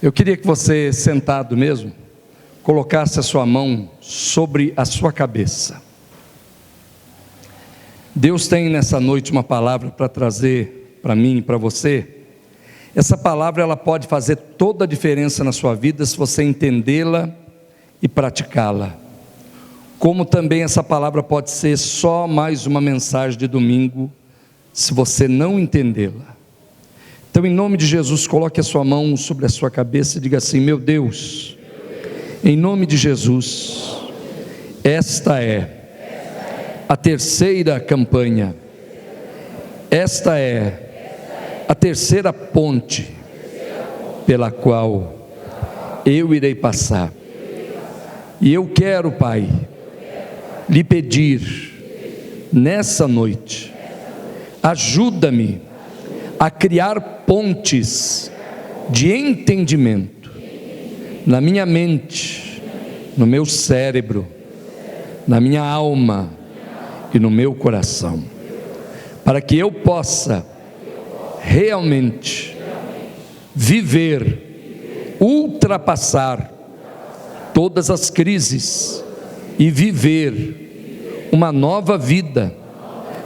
Eu queria que você, sentado mesmo, colocasse a sua mão sobre a sua cabeça. Deus tem nessa noite uma palavra para trazer para mim e para você. Essa palavra ela pode fazer toda a diferença na sua vida se você entendê-la e praticá-la. Como também essa palavra pode ser só mais uma mensagem de domingo, se você não entendê-la. Então, em nome de Jesus, coloque a sua mão sobre a sua cabeça e diga assim: meu Deus, em nome de Jesus, esta é a terceira campanha, esta é a terceira ponte pela qual eu irei passar. E eu quero, Pai, lhe pedir nessa noite, ajuda-me a criar pontes de entendimento na minha mente, no meu cérebro, na minha alma e no meu coração, para que eu possa realmente viver, ultrapassar todas as crises e viver uma nova vida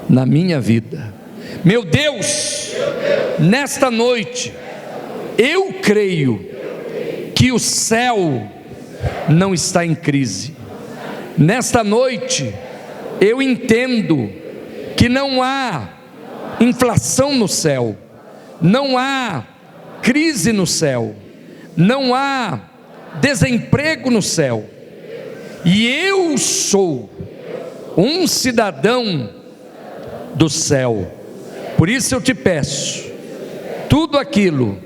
na minha vida. Meu Deus, nesta noite, eu creio que o céu não está em crise. Nesta noite, eu entendo que não há inflação no céu, não há crise no céu, não há desemprego no céu, e eu sou um cidadão do céu. Por isso eu te peço, tudo aquilo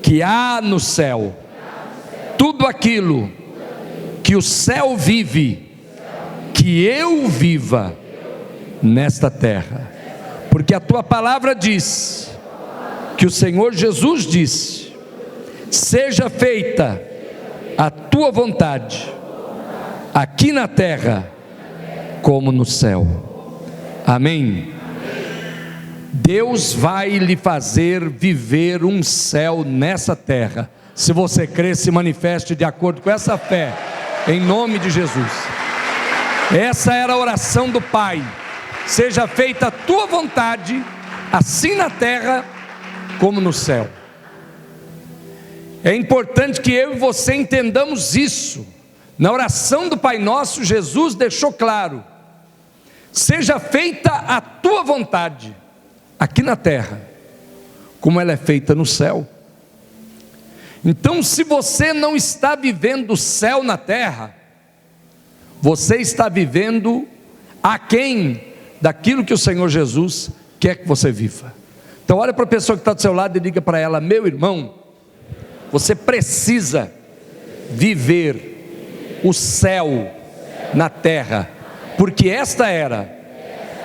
que há no céu, tudo aquilo que o céu vive, que eu viva nesta terra, porque a tua palavra diz, que o Senhor Jesus disse: seja feita a tua vontade, aqui na terra, como no céu. Amém? Deus vai lhe fazer viver um céu nessa terra. Se você crer, se manifeste de acordo com essa fé, em nome de Jesus. Essa era a oração do Pai: seja feita a tua vontade, assim na terra como no céu. É importante que eu e você entendamos isso. Na oração do Pai Nosso, Jesus deixou claro: seja feita a tua vontade, aqui na terra, como ela é feita no céu. Então, se você não está vivendo o céu na terra, você está vivendo aquém daquilo que o Senhor Jesus quer que você viva. Então olha para a pessoa que está do seu lado e diga para ela: meu irmão, você precisa viver o céu na terra, porque esta era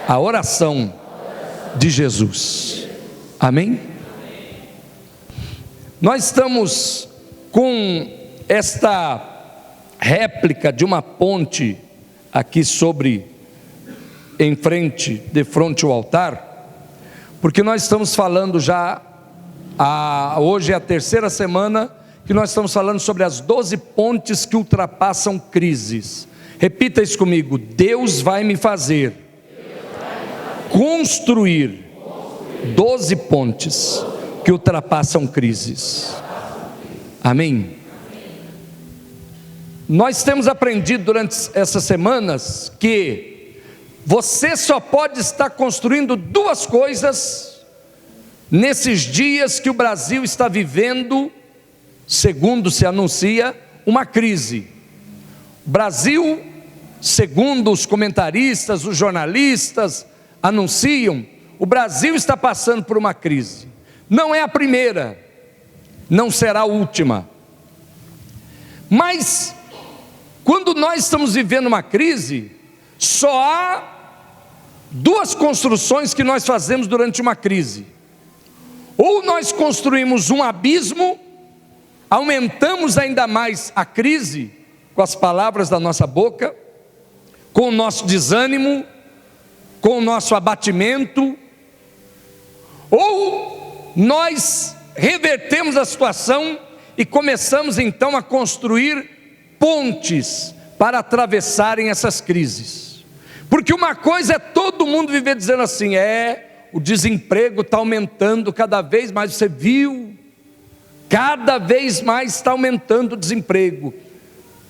a oração de Jesus. Amém? Nós estamos com esta réplica de uma ponte aqui em frente, de frente ao altar, porque nós estamos falando já, hoje é a terceira semana que nós estamos falando sobre as 12 pontes que ultrapassam crises. Repita isso comigo: Deus vai me fazer construir 12 pontes que ultrapassam crises. Amém? Nós temos aprendido durante essas semanas que você só pode estar construindo duas coisas nesses dias que o Brasil está vivendo, segundo se anuncia, uma crise. O Brasil, segundo os comentaristas, os jornalistas anunciam, o Brasil está passando por uma crise. Não é a primeira, não será a última. Mas quando nós estamos vivendo uma crise, só há duas construções que nós fazemos durante uma crise: ou nós construímos um abismo, aumentamos ainda mais a crise com as palavras da nossa boca, com o nosso desânimo, com o nosso abatimento, ou nós revertemos a situação e começamos então a construir pontes para atravessarem essas crises. Porque uma coisa é todo mundo viver dizendo assim: o desemprego está aumentando cada vez mais, você viu? Cada vez mais está aumentando o desemprego.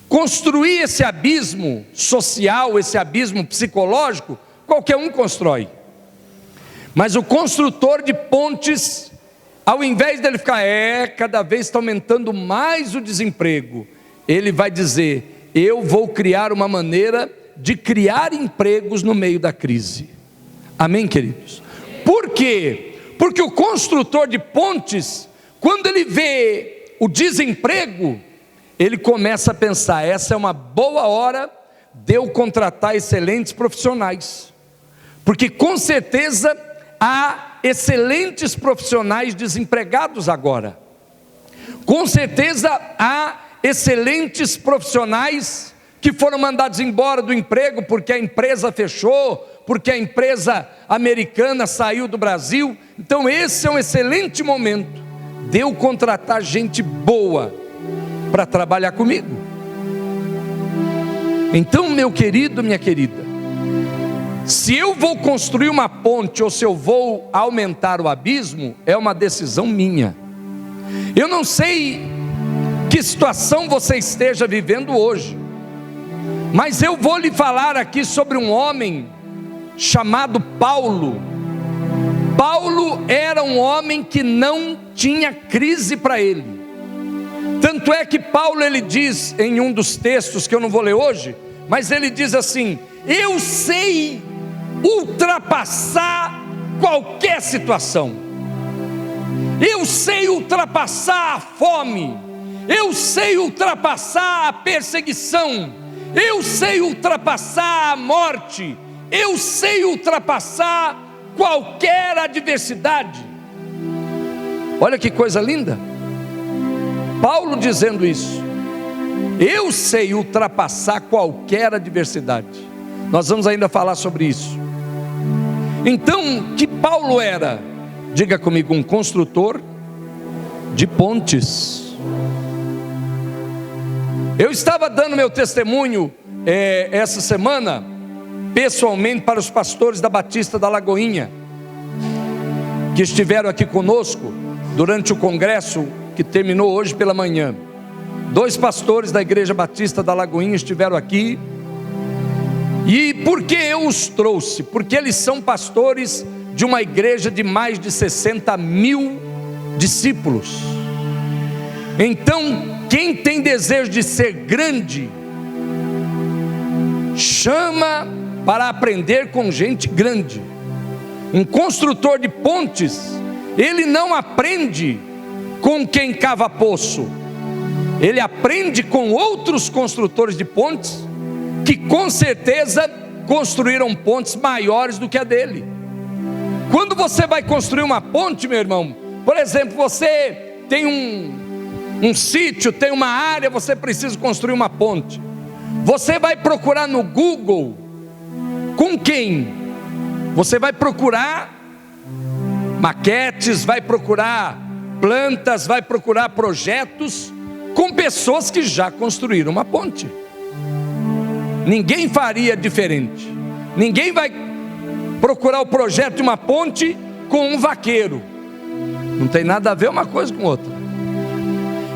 Construir esse abismo social, esse abismo psicológico, qualquer um constrói. Mas o construtor de pontes, ao invés dele ficar, cada vez está aumentando mais o desemprego, ele vai dizer: eu vou criar uma maneira de criar empregos no meio da crise. Amém, queridos? Por quê? Porque o construtor de pontes, quando ele vê o desemprego, ele começa a pensar: essa é uma boa hora de eu contratar excelentes profissionais, porque com certeza há excelentes profissionais desempregados agora. Com certeza há excelentes profissionais que foram mandados embora do emprego porque a empresa fechou, porque a empresa americana saiu do Brasil. Então esse é um excelente momento de eu contratar gente boa para trabalhar comigo. Então, meu querido, minha querida, se eu vou construir uma ponte ou se eu vou aumentar o abismo, é uma decisão minha. Eu não sei que situação você esteja vivendo hoje, mas eu vou lhe falar aqui sobre um homem chamado Paulo. Paulo era um homem que não tinha crise para ele. Tanto é que Paulo, ele diz em um dos textos que eu não vou ler hoje, mas ele diz assim: eu sei ultrapassar qualquer situação, eu sei ultrapassar a fome, eu sei ultrapassar a perseguição, eu sei ultrapassar a morte, eu sei ultrapassar qualquer adversidade. Olha que coisa linda, Paulo dizendo isso: eu sei ultrapassar qualquer adversidade. Nós vamos ainda falar sobre isso. Então, que Paulo era? Diga comigo: um construtor de pontes. Eu estava dando meu testemunho essa semana, pessoalmente, para os pastores da Batista da Lagoinha, que estiveram aqui conosco durante o congresso que terminou hoje pela manhã. 2 pastores da Igreja Batista da Lagoinha estiveram aqui. E por que eu os trouxe? Porque eles são pastores de uma igreja de mais de 60 mil discípulos. Então, quem tem desejo de ser grande, chama para aprender com gente grande. Um construtor de pontes, ele não aprende com quem cava poço, ele aprende com outros construtores de pontes, que com certeza construíram pontes maiores do que a dele. Quando você vai construir uma ponte, meu irmão, por exemplo, você tem um sítio, tem uma área, você precisa construir uma ponte. Você vai procurar no Google com quem? Você vai procurar maquetes, vai procurar plantas, vai procurar projetos com pessoas que já construíram uma ponte. Ninguém faria diferente. Ninguém vai procurar o projeto de uma ponte com um vaqueiro. Não tem nada a ver uma coisa com outra.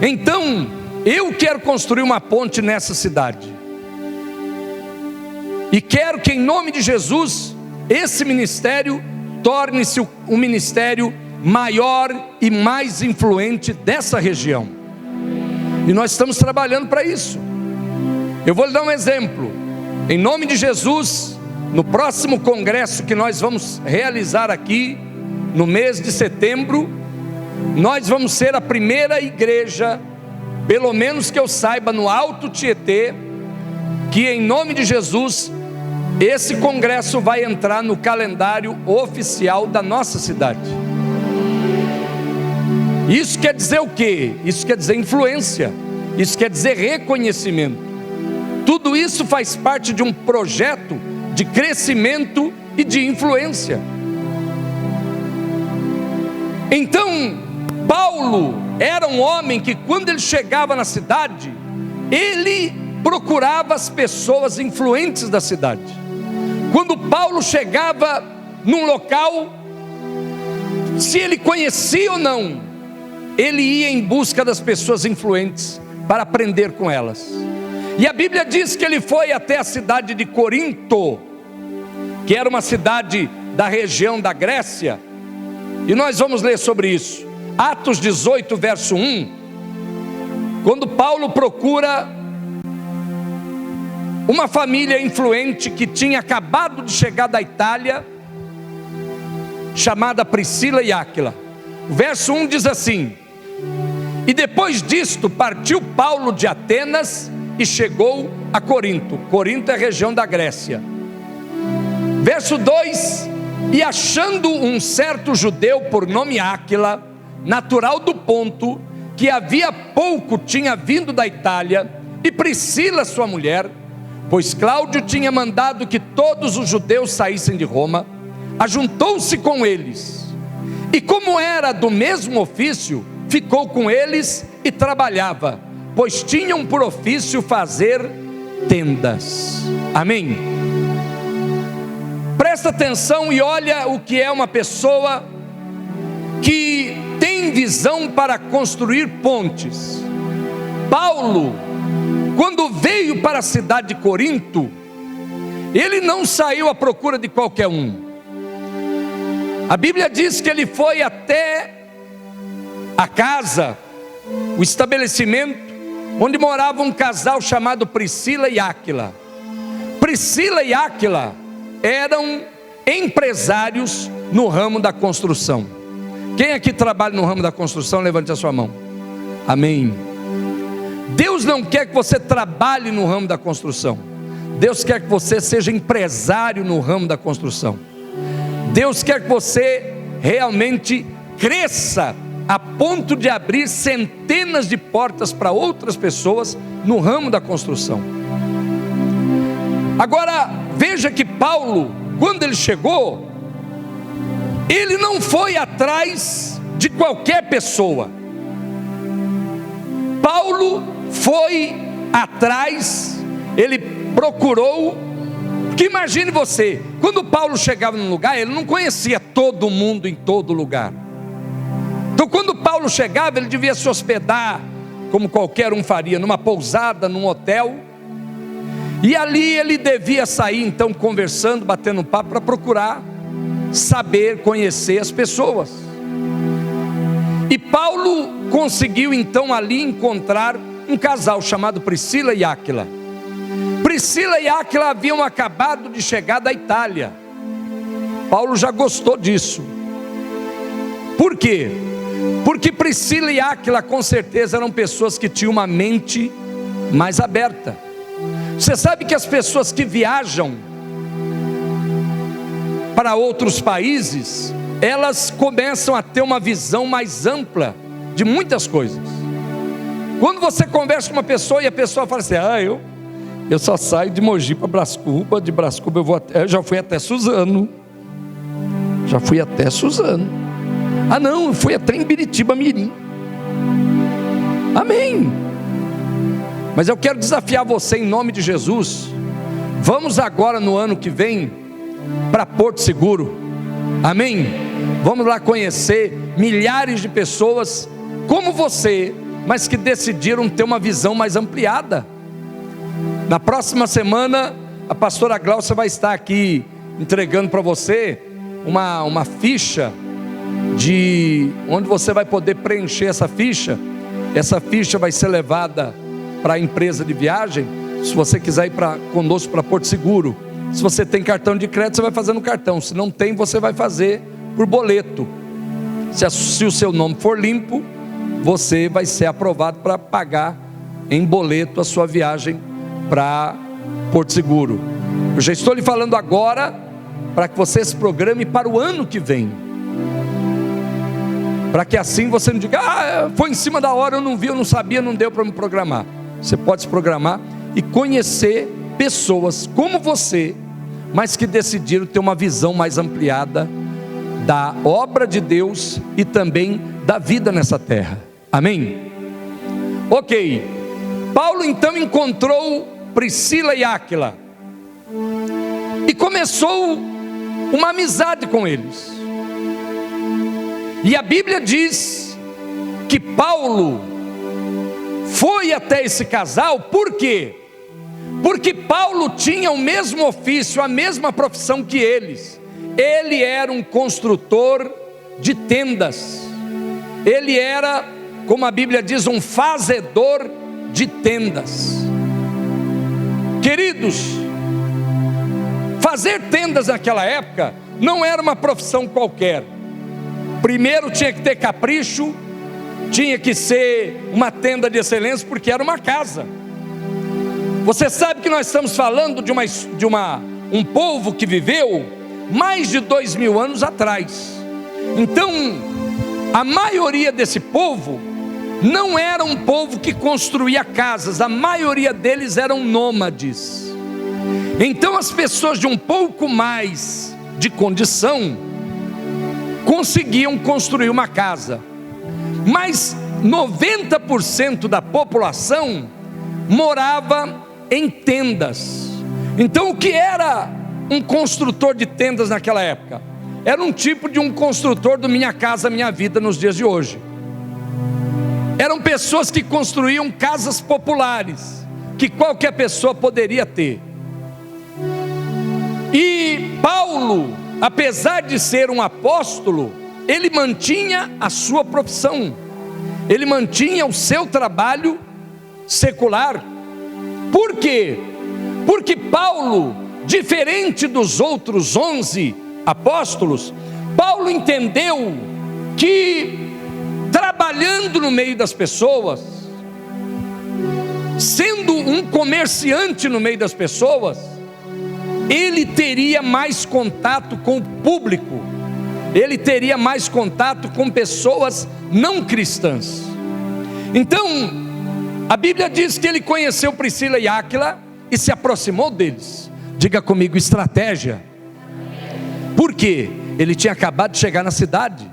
Então, eu quero construir uma ponte nessa cidade. E quero que, em nome de Jesus, esse ministério torne-se um ministério maior e mais influente dessa região. E nós estamos trabalhando para isso. Eu vou lhe dar um exemplo. Em nome de Jesus, no próximo congresso que nós vamos realizar aqui, no mês de setembro, nós vamos ser a primeira igreja, pelo menos que eu saiba, no Alto Tietê, que em nome de Jesus, esse congresso vai entrar no calendário oficial da nossa cidade. Isso quer dizer o quê? Isso quer dizer influência, isso quer dizer reconhecimento. Tudo isso faz parte de um projeto de crescimento e de influência. Então, Paulo, era um homem que, quando ele chegava na cidade, ele procurava as pessoas influentes da cidade. Quando Paulo chegava num local, se ele conhecia ou não, ele ia em busca das pessoas influentes para aprender com elas. E a Bíblia diz que ele foi até a cidade de Corinto, que era uma cidade da região da Grécia, e nós vamos ler sobre isso. Atos 18, verso 1, quando Paulo procura uma família influente que tinha acabado de chegar da Itália, chamada Priscila e Áquila. O verso 1 diz assim: e depois disto partiu Paulo de Atenas e chegou a Corinto. Corinto é a região da Grécia. Verso 2: e achando um certo judeu por nome Áquila, natural do Ponto, que havia pouco tinha vindo da Itália, e Priscila sua mulher, pois Cláudio tinha mandado que todos os judeus saíssem de Roma, ajuntou-se com eles, e como era do mesmo ofício, ficou com eles e trabalhava, pois tinham por ofício fazer tendas. Amém? Presta atenção e olha o que é uma pessoa que tem visão para construir pontes. Paulo, quando veio para a cidade de Corinto, ele não saiu à procura de qualquer um. A Bíblia diz que ele foi até a casa, o estabelecimento onde morava um casal chamado Priscila e Áquila. Priscila e Áquila eram empresários no ramo da construção. Quem aqui trabalha no ramo da construção, levante a sua mão. Amém. Deus não quer que você trabalhe no ramo da construção. Deus quer que você seja empresário no ramo da construção. Deus quer que você realmente cresça a ponto de abrir centenas de portas para outras pessoas no ramo da construção. Agora, veja que Paulo, quando ele chegou, ele não foi atrás de qualquer pessoa. Paulo foi atrás, ele procurou, porque imagine você, quando Paulo chegava num lugar, ele não conhecia todo mundo em todo lugar. Então quando Paulo chegava, ele devia se hospedar, como qualquer um faria, numa pousada, num hotel, e ali ele devia sair então conversando, batendo papo, para procurar saber, conhecer as pessoas. E Paulo conseguiu então ali encontrar um casal chamado Priscila e Áquila. Priscila e Áquila haviam acabado de chegar da Itália. Paulo já gostou disso. Por quê? Porque Priscila e Áquila com certeza eram pessoas que tinham uma mente mais aberta. Você sabe que as pessoas que viajam para outros países, elas começam a ter uma visão mais ampla de muitas coisas. Quando você conversa com uma pessoa e a pessoa fala assim: eu só saio de Mogi para Brás Cubas, de Brás Cubas eu já fui até Suzano. Não, eu fui até em Biritiba Mirim. Amém. Mas eu quero desafiar você em nome de Jesus. Vamos agora no ano que vem para Porto Seguro. Amém. Vamos lá conhecer milhares de pessoas como você, mas que decidiram ter uma visão mais ampliada. Na próxima semana a pastora Glaucia vai estar aqui entregando para você uma ficha de onde você vai poder preencher essa ficha. Essa ficha vai ser levada para a empresa de viagem, se você quiser ir conosco para Porto Seguro. Se você tem cartão de crédito, você vai fazer no cartão. Se não tem, você vai fazer por boleto. Se o seu nome for limpo, você vai ser aprovado para pagar em boleto a sua viagem para Porto Seguro. Eu já estou lhe falando agora, para que você se programe para o ano que vem, para que assim você não diga: foi em cima da hora, eu não vi, eu não sabia, não deu para me programar. Você pode se programar e conhecer pessoas como você, mas que decidiram ter uma visão mais ampliada da obra de Deus e também da vida nessa terra. Amém? Ok, Paulo então encontrou Priscila e Áquila e começou uma amizade com eles. E a Bíblia diz que Paulo foi até esse casal. Por quê? Porque Paulo tinha o mesmo ofício, a mesma profissão que eles. Ele era um construtor de tendas. Ele era, como a Bíblia diz, um fazedor de tendas. Queridos, fazer tendas naquela época não era uma profissão qualquer. Primeiro tinha que ter capricho, tinha que ser uma tenda de excelência, porque era uma casa. Você sabe que nós estamos falando de um povo que viveu mais de 2000 anos atrás. Então, a maioria desse povo não era um povo que construía casas, a maioria deles eram nômades. Então as pessoas de um pouco mais de condição conseguiam construir uma casa, mas 90% da população morava em tendas. Então o que era um construtor de tendas naquela época? Era um tipo de um construtor do Minha Casa Minha Vida nos dias de hoje. Eram pessoas que construíam casas populares, que qualquer pessoa poderia ter. E Paulo, apesar de ser um apóstolo, ele mantinha a sua profissão, ele mantinha o seu trabalho secular. Por quê? Porque Paulo, diferente dos outros 11 apóstolos, Paulo entendeu que trabalhando no meio das pessoas, sendo um comerciante no meio das pessoas, ele teria mais contato com o público, ele teria mais contato com pessoas não cristãs. Então, a Bíblia diz que ele conheceu Priscila e Áquila e se aproximou deles. Diga comigo, estratégia. Por quê? Ele tinha acabado de chegar na cidade,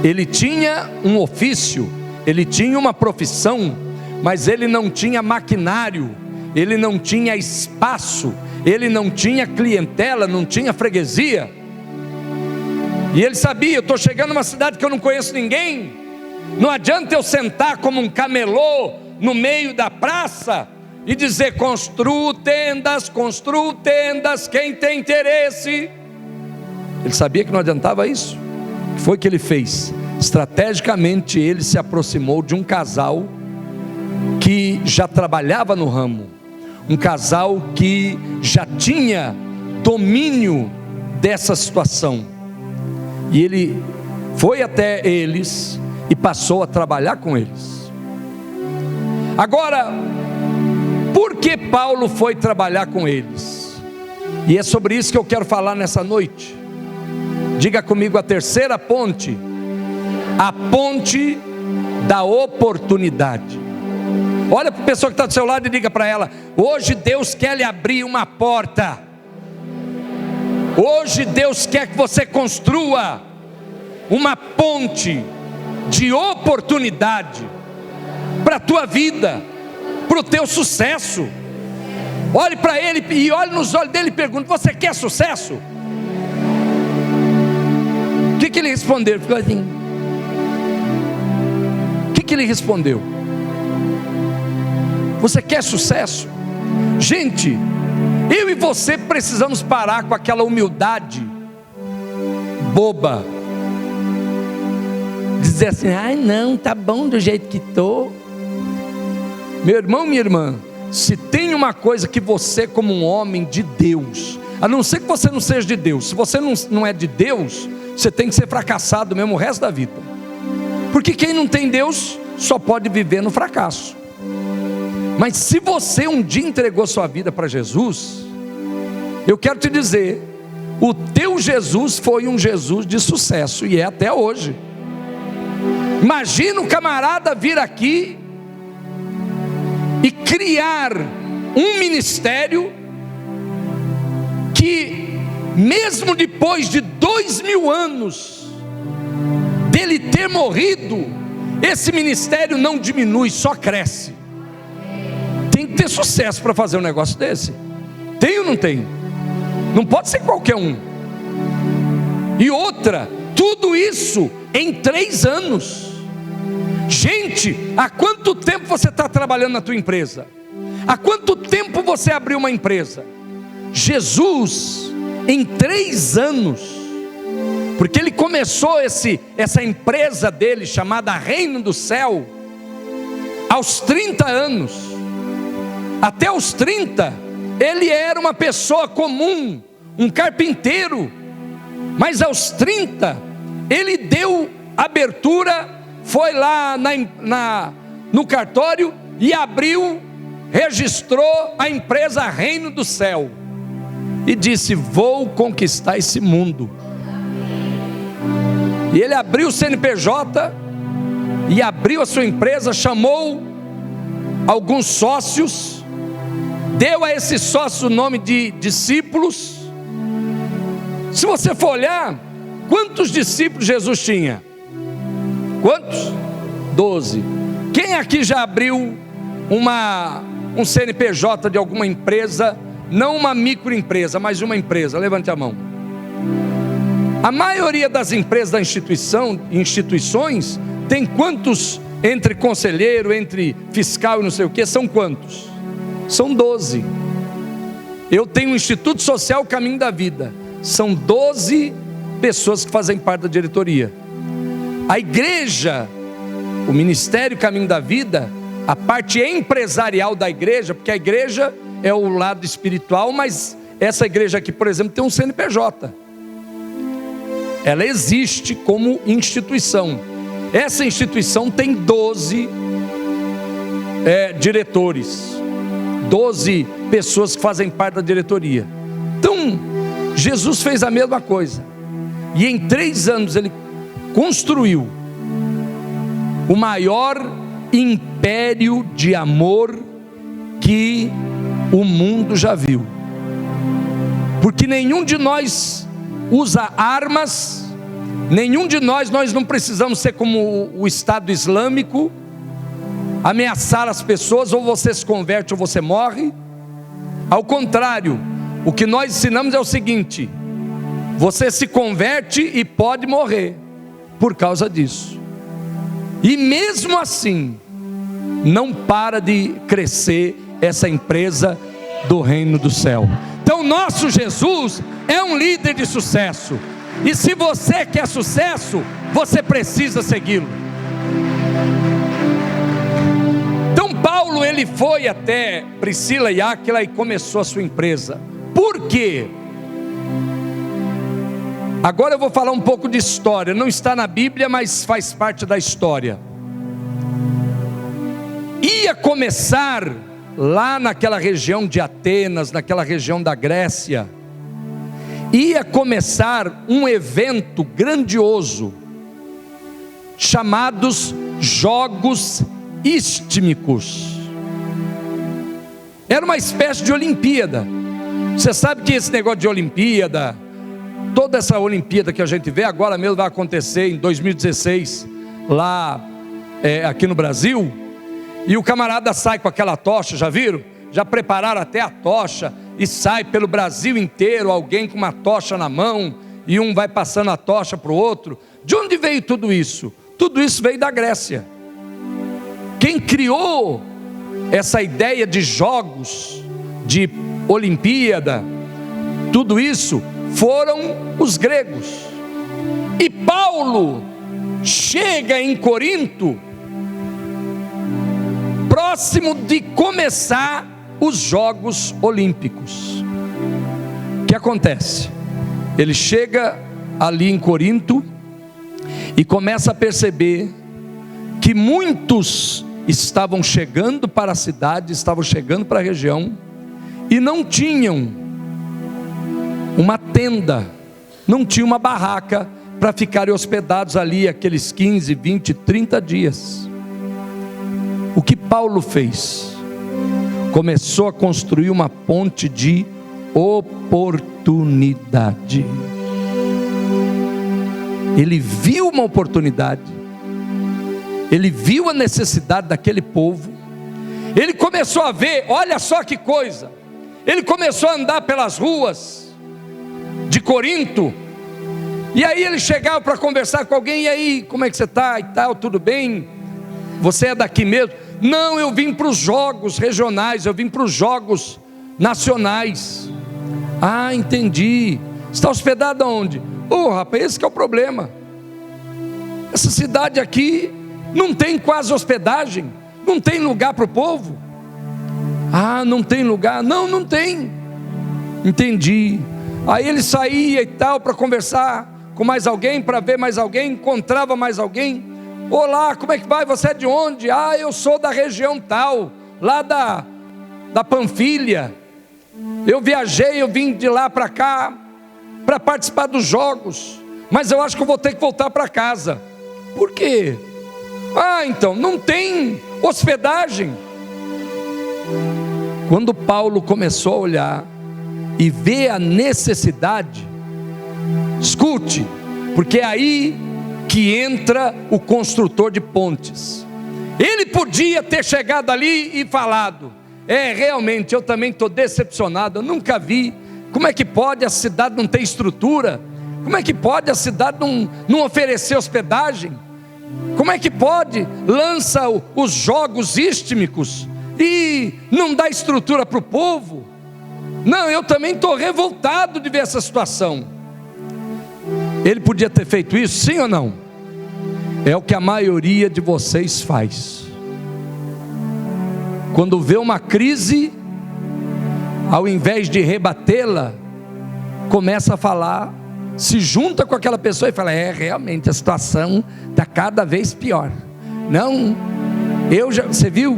ele tinha um ofício, ele tinha uma profissão, mas ele não tinha maquinário, ele não tinha espaço, ele não tinha clientela, não tinha freguesia. E ele sabia: eu estou chegando numa cidade que eu não conheço ninguém, não adianta eu sentar como um camelô no meio da praça e dizer: construo tendas, quem tem interesse. Ele sabia que não adiantava isso. O que foi que ele fez? Estrategicamente ele se aproximou de um casal que já trabalhava no ramo, um casal que já tinha domínio dessa situação, e ele foi até eles e passou a trabalhar com eles. Agora, por que Paulo foi trabalhar com eles? E é sobre isso que eu quero falar nessa noite. Diga comigo a terceira ponte: a ponte da oportunidade. Olha para a pessoa que está do seu lado e diga para ela: hoje Deus quer lhe abrir uma porta. Hoje Deus quer que você construa uma ponte de oportunidade para a tua vida, para o teu sucesso. Olhe para ele e olhe nos olhos dele e pergunte: você quer sucesso? O que ele respondeu? Ele ficou assim. O que ele respondeu? Você quer sucesso? Gente, eu e você precisamos parar com aquela humildade boba, dizer assim: ai não, tá bom do jeito que estou. Meu irmão, minha irmã, se tem uma coisa que você, como um homem de Deus, a não ser que você não seja de Deus, se você não é de Deus, você tem que ser fracassado mesmo o resto da vida. Porque quem não tem Deus só pode viver no fracasso. Mas se você um dia entregou sua vida para Jesus, eu quero te dizer, o teu Jesus foi um Jesus de sucesso, e é até hoje. Imagina o camarada vir aqui e criar um ministério que, mesmo depois de 2000 anos dele ter morrido, Esse ministério não diminui, só cresce. Tem que ter sucesso para fazer um negócio desse. Tem ou não tem? Não pode ser qualquer um. E outra, tudo isso em 3 anos. Gente, há quanto tempo você está trabalhando na tua empresa? Há quanto tempo você abriu uma empresa? Jesus, em 3 anos, porque ele começou essa empresa dele, chamada Reino do Céu, aos 30 anos. Até os 30, ele era uma pessoa comum, um carpinteiro. Mas aos 30, ele deu abertura, foi lá no cartório e abriu, registrou a empresa Reino do Céu. E disse: vou conquistar esse mundo. E ele abriu o CNPJ e abriu a sua empresa, chamou alguns sócios, deu a esses sócios o nome de discípulos. Se você for olhar, quantos discípulos Jesus tinha? Quantos? 12. Quem aqui já abriu um CNPJ de alguma empresa? Não uma microempresa, mas uma empresa. Levante a mão. A maioria das empresas da instituições tem quantos entre conselheiro, entre fiscal e não sei o que? São quantos? São 12. Eu tenho o Instituto Social Caminho da Vida. São 12 pessoas que fazem parte da diretoria. A igreja, o Ministério Caminho da Vida, a parte empresarial da igreja, porque a igreja é o lado espiritual, mas essa igreja aqui, por exemplo, tem um CNPJ. Ela existe como instituição. Essa instituição tem 12 diretores, 12 pessoas que fazem parte da diretoria. Então, Jesus fez a mesma coisa. E em 3 anos ele construiu o maior império de amor que o mundo já viu. Porque nenhum de nós usa armas, nenhum de nós não precisamos ser como o Estado Islâmico, ameaçar as pessoas, ou você se converte ou você morre. Ao contrário, o que nós ensinamos é o seguinte: você se converte e pode morrer por causa disso. E mesmo assim, não para de crescer essa empresa do Reino do Céu. Então nosso Jesus é um líder de sucesso. E se você quer sucesso, você precisa segui-lo. Então Paulo, ele foi até Priscila e Áquila e começou a sua empresa. Por quê? Agora eu vou falar um pouco de história. Não está na Bíblia, mas faz parte da história. Ia começar lá naquela região de Atenas, naquela região da Grécia, ia começar um evento grandioso, chamados Jogos Istmicos. Era uma espécie de Olimpíada. Você sabe que esse negócio de Olimpíada, toda essa Olimpíada que a gente vê agora mesmo vai acontecer em 2016, lá aqui no Brasil. E o camarada sai com aquela tocha, já viram? Já prepararam até a tocha, e sai pelo Brasil inteiro, alguém com uma tocha na mão, e um vai passando a tocha para o outro. De onde veio tudo isso? Tudo isso veio da Grécia. Quem criou essa ideia de jogos, de Olimpíada, tudo isso, foram os gregos. E Paulo chega em Corinto, próximo de começar os Jogos Olímpicos. O que acontece? Ele chega ali em Corinto e começa a perceber que muitos estavam chegando para a cidade, estavam chegando para a região e não tinham uma tenda, não tinha uma barraca para ficarem hospedados ali aqueles 15, 20, 30 dias. O que Paulo fez? Começou a construir uma ponte de oportunidade. Ele viu uma oportunidade Ele viu a necessidade daquele povo. Ele começou a ver, olha só que coisa. Ele começou a andar pelas ruas de Corinto. E aí ele chegava para conversar com alguém. E aí, como é que você está e tal, tudo bem? Você é daqui mesmo? Não, eu vim para os jogos regionais, eu vim para os jogos nacionais. Ah, entendi. Está hospedado aonde? Rapaz, esse que é o problema. Essa cidade aqui não tem quase hospedagem, não tem lugar para o povo. Ah, não tem lugar? Não tem. Entendi. Aí ele saía e tal para conversar com mais alguém, para ver mais alguém, encontrava mais alguém. Olá, como é que vai? Você é de onde? Ah, eu sou da região tal, lá da Panfilha. Eu viajei, eu vim de lá para cá para participar dos jogos, mas eu acho que eu vou ter que voltar para casa. Por quê? Ah, então, não tem hospedagem. Quando Paulo começou a olhar e ver a necessidade, escute, porque é aí que entra o construtor de pontes. Ele podia ter chegado ali e falado: realmente eu também estou decepcionado, eu nunca vi. Como é que pode a cidade não ter estrutura? Como é que pode a cidade não oferecer hospedagem? Como é que pode? Lança os jogos istmicos e não dá estrutura para o povo. Não, eu também estou revoltado de ver essa situação. Ele podia ter feito isso, sim ou não? É o que a maioria de vocês faz. Quando vê uma crise, ao invés de rebatê-la, começa a falar, se junta com aquela pessoa e fala: realmente a situação está cada vez pior. Não, você viu,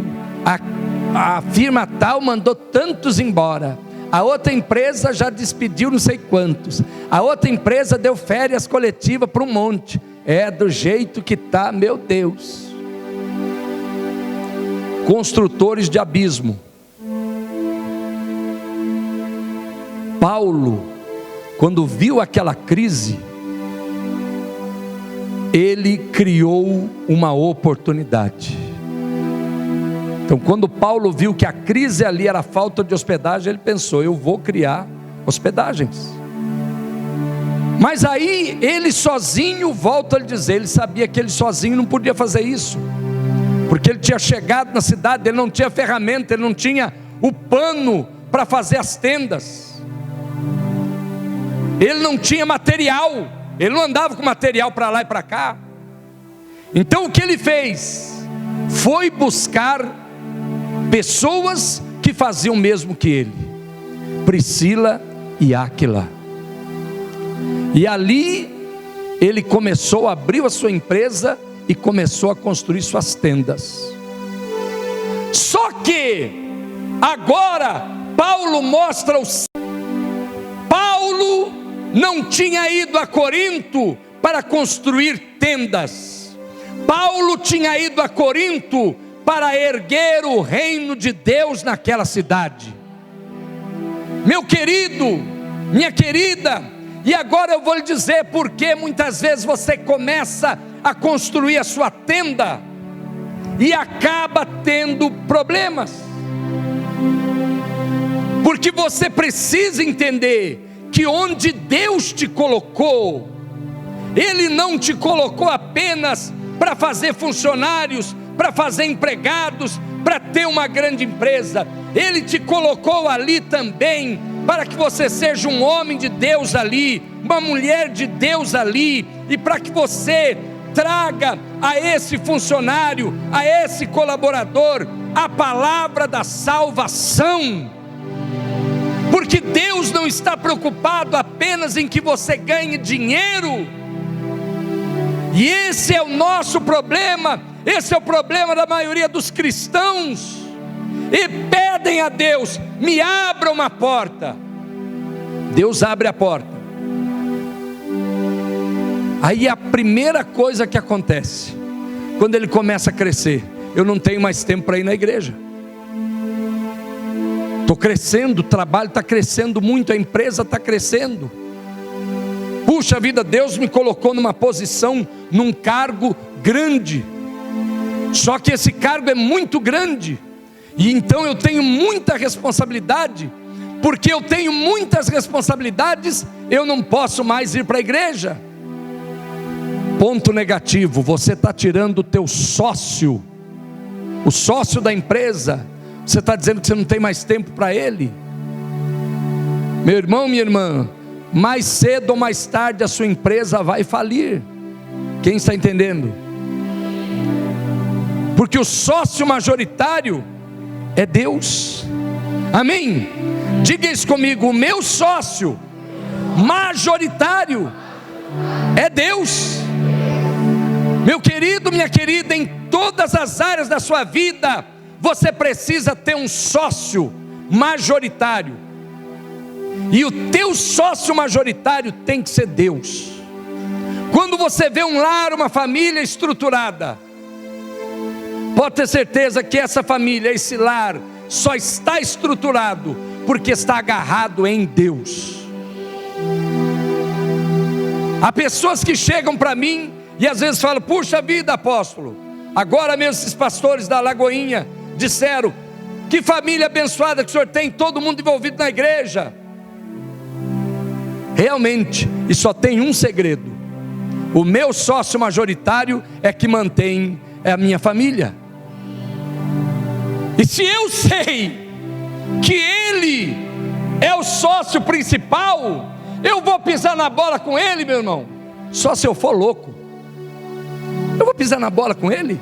a firma tal mandou tantos embora, a outra empresa já despediu não sei quantos, a outra empresa deu férias coletivas para um monte. Do jeito que está, meu Deus. Construtores de abismo. Paulo, quando viu aquela crise, ele criou uma oportunidade. Então, quando Paulo viu que a crise ali era a falta de hospedagem, ele pensou: eu vou criar hospedagens. Mas aí ele sozinho, volto a lhe dizer, ele sabia que ele sozinho não podia fazer isso, porque ele tinha chegado na cidade, ele não tinha ferramenta, ele não tinha o pano para fazer as tendas, ele não tinha material, ele não andava com material para lá e para cá. Então o que ele fez? Foi buscar pessoas que faziam o mesmo que ele, Priscila e Áquila. E ali ele abriu a sua empresa e começou a construir suas tendas. Só que agora Paulo mostra Paulo não tinha ido a Corinto para construir tendas. Paulo tinha ido a Corinto para erguer o reino de Deus naquela cidade. Meu querido, minha querida, e agora eu vou lhe dizer porque muitas vezes você começa a construir a sua tenda e acaba tendo problemas. Porque você precisa entender que onde Deus te colocou, Ele não te colocou apenas para fazer funcionários, para fazer empregados, para ter uma grande empresa. Ele te colocou ali também para que você seja um homem de Deus ali, uma mulher de Deus ali, e para que você traga a esse funcionário, a esse colaborador, a palavra da salvação. Porque Deus não está preocupado apenas em que você ganhe dinheiro. E esse é o nosso problema, esse é o problema da maioria dos cristãos. E pedem a Deus: me abra uma porta. Deus abre a porta. Aí a primeira coisa que acontece, quando ele começa a crescer: eu não tenho mais tempo para ir na igreja. Estou crescendo, o trabalho está crescendo muito, a empresa está crescendo. Puxa vida, Deus me colocou numa posição, num cargo grande. Só que esse cargo é muito grande, e então eu tenho muita responsabilidade. Porque eu tenho muitas responsabilidades, eu não posso mais ir para a igreja. Ponto negativo: você está tirando o teu sócio, o sócio da empresa. Você está dizendo que você não tem mais tempo para ele. Meu irmão, minha irmã, mais cedo ou mais tarde a sua empresa vai falir. Quem está entendendo? Porque o sócio majoritário é Deus. Amém? Diga isso comigo: o meu sócio majoritário é Deus. Meu querido, minha querida, em todas as áreas da sua vida, você precisa ter um sócio majoritário. E o teu sócio majoritário tem que ser Deus. Quando você vê um lar, uma família estruturada, pode ter certeza que essa família, esse lar, só está estruturado porque está agarrado em Deus. Há pessoas que chegam para mim e às vezes falam: puxa vida, apóstolo, agora mesmo esses pastores da Lagoinha disseram: que família abençoada que o senhor tem, todo mundo envolvido na igreja. Realmente, e só tem um segredo: o meu sócio majoritário é que mantém a minha família. E se eu sei que ele é o sócio principal, eu vou pisar na bola com ele, meu irmão? Só se eu for louco. Eu vou pisar na bola com ele?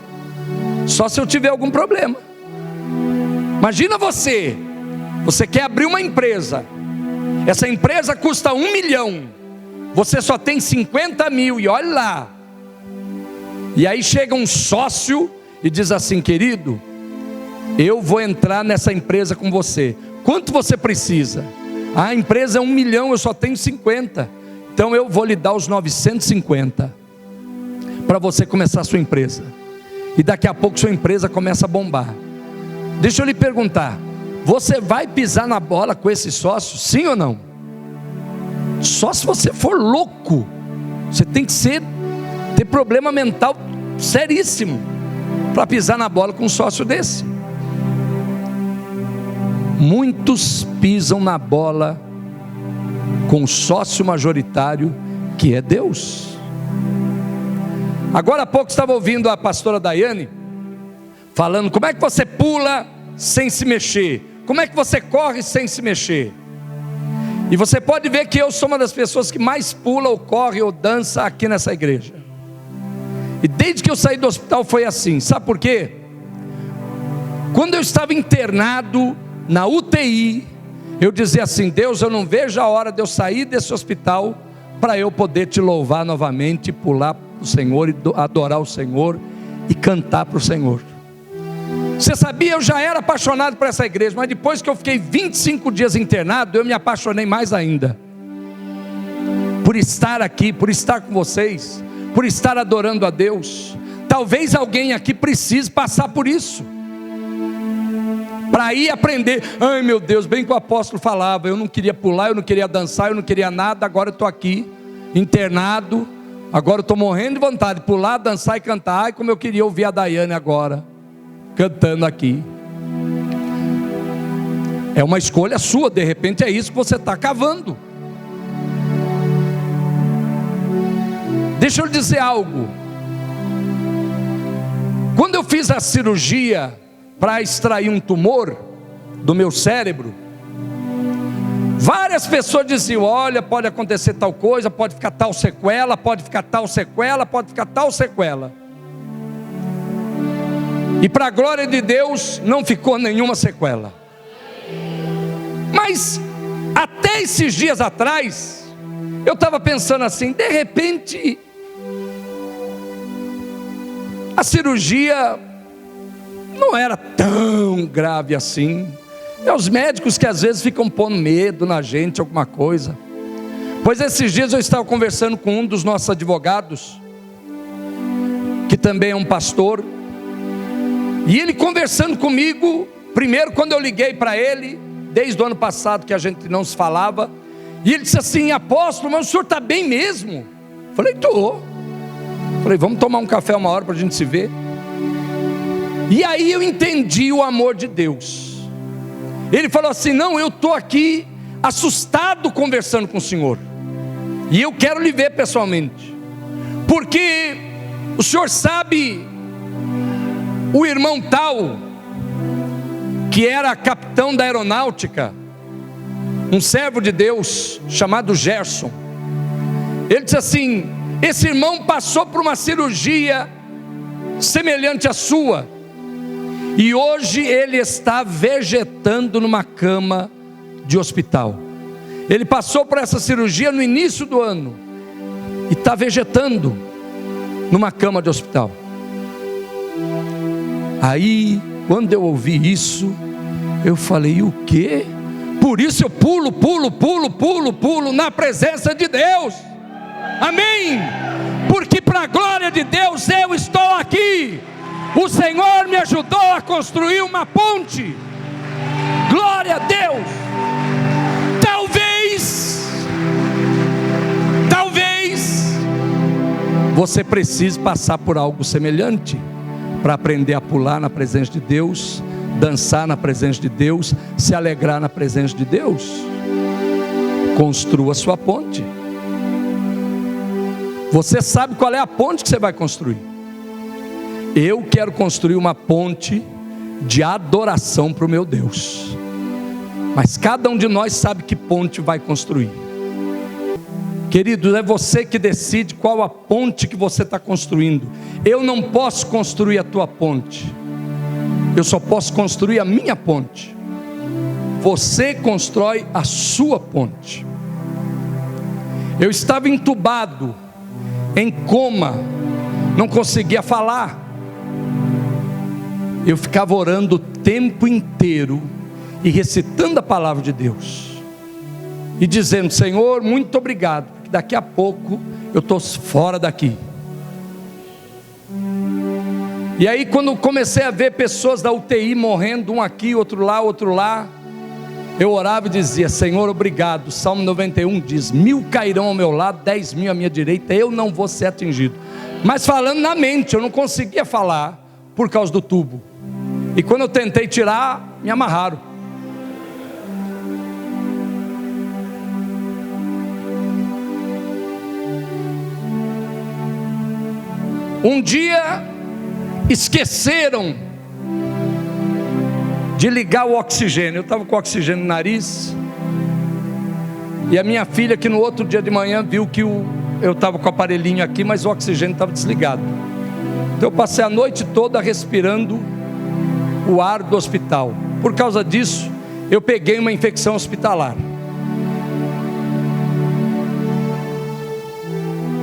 Só se eu tiver algum problema. Imagina você quer abrir uma empresa, essa empresa custa 1 milhão, você só tem 50 mil, e olha lá. E aí chega um sócio e diz assim: querido, eu vou entrar nessa empresa com você. Quanto você precisa? A empresa é 1 milhão, eu só tenho 50. Então eu vou lhe dar os 950 para você começar a sua empresa. E daqui a pouco sua empresa começa a bombar. Deixa eu lhe perguntar: você vai pisar na bola com esse sócio? Sim ou não? Só se você for louco. Você tem que ter problema mental seríssimo para pisar na bola com um sócio desse. Muitos pisam na bola com o sócio majoritário, que é Deus. Agora há pouco estava ouvindo a pastora Daiane falando: como é que você pula sem se mexer? Como é que você corre sem se mexer? E você pode ver que eu sou uma das pessoas que mais pula ou corre ou dança aqui nessa igreja. E desde que eu saí do hospital foi assim. Sabe por quê? Quando eu estava internado na UTI, eu dizia assim: Deus, eu não vejo a hora de eu sair desse hospital para eu poder te louvar novamente, pular para o Senhor, e adorar o Senhor e cantar para o Senhor. Você sabia, eu já era apaixonado por essa igreja, mas depois que eu fiquei 25 dias internado, eu me apaixonei mais ainda. Por estar aqui, por estar com vocês, por estar adorando a Deus. Talvez alguém aqui precise passar por isso, para ir aprender. Ai meu Deus, bem que o apóstolo falava: eu não queria pular, eu não queria dançar, eu não queria nada. Agora eu estou aqui, internado. Agora eu estou morrendo de vontade de pular, dançar e cantar. Ai, como eu queria ouvir a Daiane agora cantando aqui. É uma escolha sua, de repente é isso que você está cavando. Deixa eu lhe dizer algo. Quando eu fiz a cirurgia para extrair um tumor do meu cérebro, várias pessoas diziam: olha, pode acontecer tal coisa, pode ficar tal sequela, pode ficar tal sequela, pode ficar tal sequela. E para a glória de Deus, não ficou nenhuma sequela. Mas até esses dias atrás, eu estava pensando assim: de repente a cirurgia não era tão grave assim. É os médicos que às vezes ficam pondo medo na gente, alguma coisa. Pois esses dias eu estava conversando com um dos nossos advogados, que também é um pastor, e ele conversando comigo, primeiro quando eu liguei para ele, desde o ano passado que a gente não se falava, e ele disse assim: apóstolo, mas o senhor está bem mesmo? Falei: estou. Falei: vamos tomar um café uma hora para a gente se ver. E aí eu entendi o amor de Deus. Ele falou assim: não, eu estou aqui assustado conversando com o senhor, e eu quero lhe ver pessoalmente, porque o senhor sabe, o irmão tal, que era capitão da aeronáutica, um servo de Deus chamado Gerson, ele disse assim: esse irmão passou por uma cirurgia semelhante à sua, e hoje ele está vegetando numa cama de hospital. Ele passou por essa cirurgia no início do ano e está vegetando numa cama de hospital. Aí, quando eu ouvi isso, eu falei: o quê? Por isso eu pulo na presença de Deus. Amém? Porque para a glória de Deus eu estou aqui. O Senhor me ajudou a construir uma ponte. Glória a Deus. Talvez você precise passar por algo semelhante para aprender a pular na presença de Deus, dançar na presença de Deus, se alegrar na presença de Deus. Construa sua ponte. Você sabe qual é a ponte que você vai construir. Eu quero construir uma ponte de adoração para o meu Deus. Mas cada um de nós sabe que ponte vai construir. Queridos, é você que decide qual a ponte que você está construindo. Eu não posso construir a tua ponte. Eu só posso construir a minha ponte. Você constrói a sua ponte. Eu estava entubado, em coma, não conseguia falar. Eu ficava orando o tempo inteiro e recitando a palavra de Deus e dizendo: Senhor, muito obrigado, porque daqui a pouco eu estou fora daqui. E aí, quando comecei a ver pessoas da UTI morrendo, um aqui, outro lá, eu orava e dizia: Senhor, obrigado. Salmo 91 diz: 1000 cairão ao meu lado, 10.000 à minha direita, eu não vou ser atingido. Mas falando na mente, eu não conseguia falar por causa do tubo. E quando eu tentei tirar, me amarraram. Um dia esqueceram de ligar o oxigênio. Eu estava com o oxigênio no nariz, e a minha filha, que no outro dia de manhã viu que eu estava com o aparelhinho aqui, mas o oxigênio estava desligado. Então eu passei a noite toda respirando o ar do hospital. Por causa disso, eu peguei uma infecção hospitalar.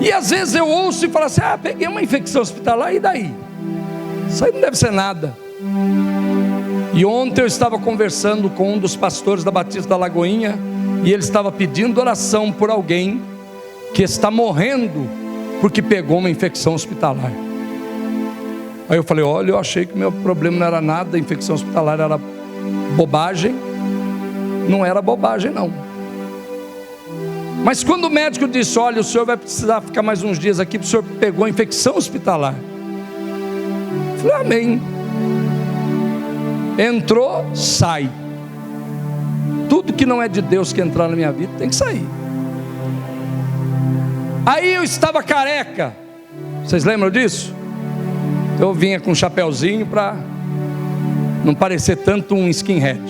E às vezes eu ouço e falo assim: peguei uma infecção hospitalar, e daí? Isso aí não deve ser nada. E ontem eu estava conversando com um dos pastores da Batista da Lagoinha, e ele estava pedindo oração por alguém que está morrendo porque pegou uma infecção hospitalar. Aí eu falei: olha, eu achei que o meu problema não era nada, a infecção hospitalar era bobagem. Não era bobagem não. Mas quando o médico disse: olha, o senhor vai precisar ficar mais uns dias aqui, porque o senhor pegou a infecção hospitalar, eu falei: amém. Entrou, sai. Tudo que não é de Deus que entrar na minha vida tem que sair. Aí eu estava careca, vocês lembram disso? Eu vinha com um chapéuzinho para não parecer tanto um skinhead.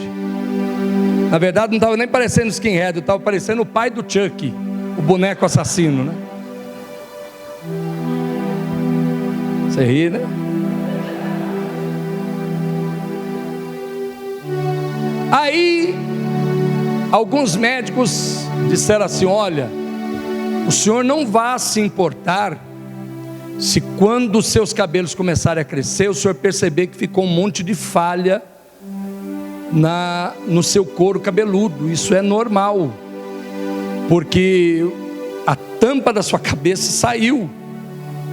Na verdade não estava nem parecendo skinhead, eu estava parecendo o pai do Chuck, o boneco assassino, né? Você ri, né? Aí alguns médicos disseram assim: olha, o senhor não vai se importar se quando os seus cabelos começarem a crescer, o senhor perceber que ficou um monte de falha no seu couro cabeludo. Isso é normal, porque a tampa da sua cabeça saiu,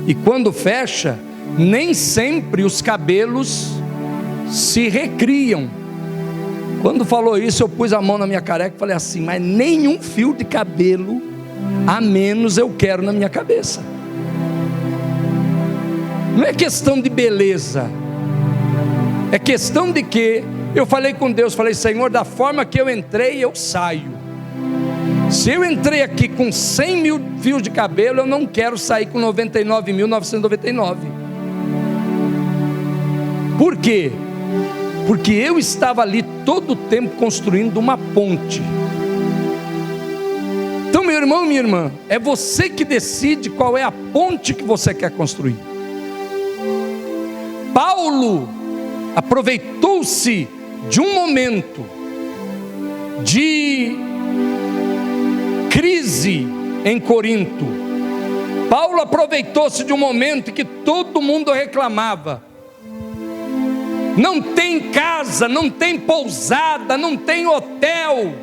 e quando fecha, nem sempre os cabelos se recriam. Quando falou isso, eu pus a mão na minha careca e falei assim: mas nenhum fio de cabelo a menos eu quero na minha cabeça. Não é questão de beleza, É questão de que eu falei com Deus, falei: Senhor, da forma que eu entrei, eu saio. Se eu entrei aqui com 100 mil fios de cabelo, eu não quero sair com 99.999. Por quê? Porque eu estava ali todo o tempo construindo uma ponte. Então, meu irmão, minha irmã, é você que decide qual é a ponte que você quer construir. Paulo aproveitou-se de um momento de crise em Corinto. Paulo aproveitou-se de um momento em que todo mundo reclamava: não tem casa, não tem pousada, não tem hotel.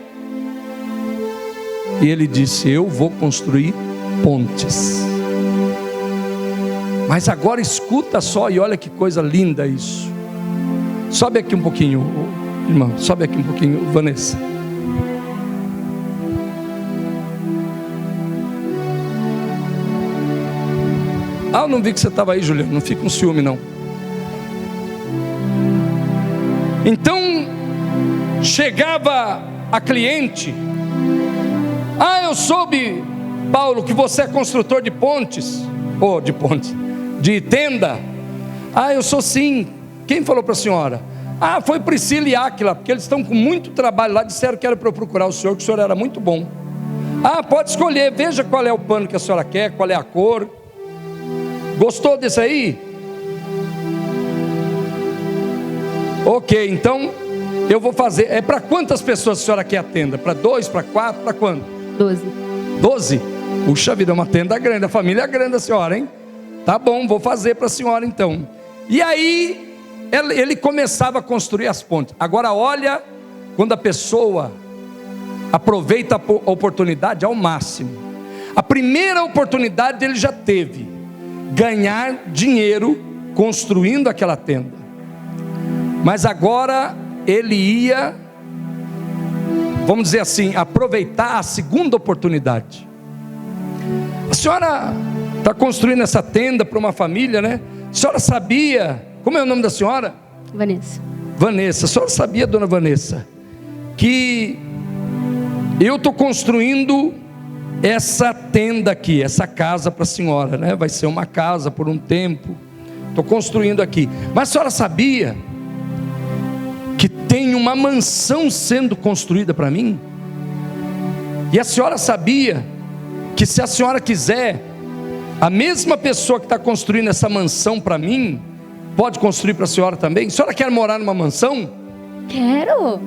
E ele disse: eu vou construir pontes. Mas agora escuta só, e olha que coisa linda isso. Sobe aqui um pouquinho, irmão, sobe aqui um pouquinho, Vanessa. Ah, eu não vi que você estava aí, Juliano, não fica com ciúme não. Então, chegava a cliente: ah, eu soube, Paulo, que você é construtor de pontes, de tenda. Ah, eu sou sim. Quem falou para a senhora? Ah, foi Priscila e Áquila, porque eles estão com muito trabalho lá, disseram que era para eu procurar o senhor, que o senhor era muito bom. Ah, pode escolher, veja qual é o pano que a senhora quer, qual é a cor. Gostou desse aí? Ok, então eu vou fazer. É para quantas pessoas a senhora quer a tenda? Para 2, para 4, para quanto? 12. 12? Puxa vida, é uma tenda grande, a família é grande a senhora, hein? Tá bom, vou fazer para a senhora então. E aí ele começava a construir as pontes. Agora olha, quando a pessoa aproveita a oportunidade ao máximo. A primeira oportunidade ele já teve: ganhar dinheiro construindo aquela tenda. Mas agora ele ia, vamos dizer assim, aproveitar a segunda oportunidade. A senhora está construindo essa tenda para uma família, né? A senhora sabia, como é o nome da senhora? Vanessa. Vanessa, a senhora sabia, dona Vanessa, que eu estou construindo essa tenda aqui, essa casa para a senhora, né? Vai ser uma casa por um tempo, estou construindo aqui. Mas a senhora sabia que tem uma mansão sendo construída para mim? E a senhora sabia que se a senhora quiser, a mesma pessoa que está construindo essa mansão para mim, pode construir para a senhora também? A senhora quer morar numa mansão? Quero.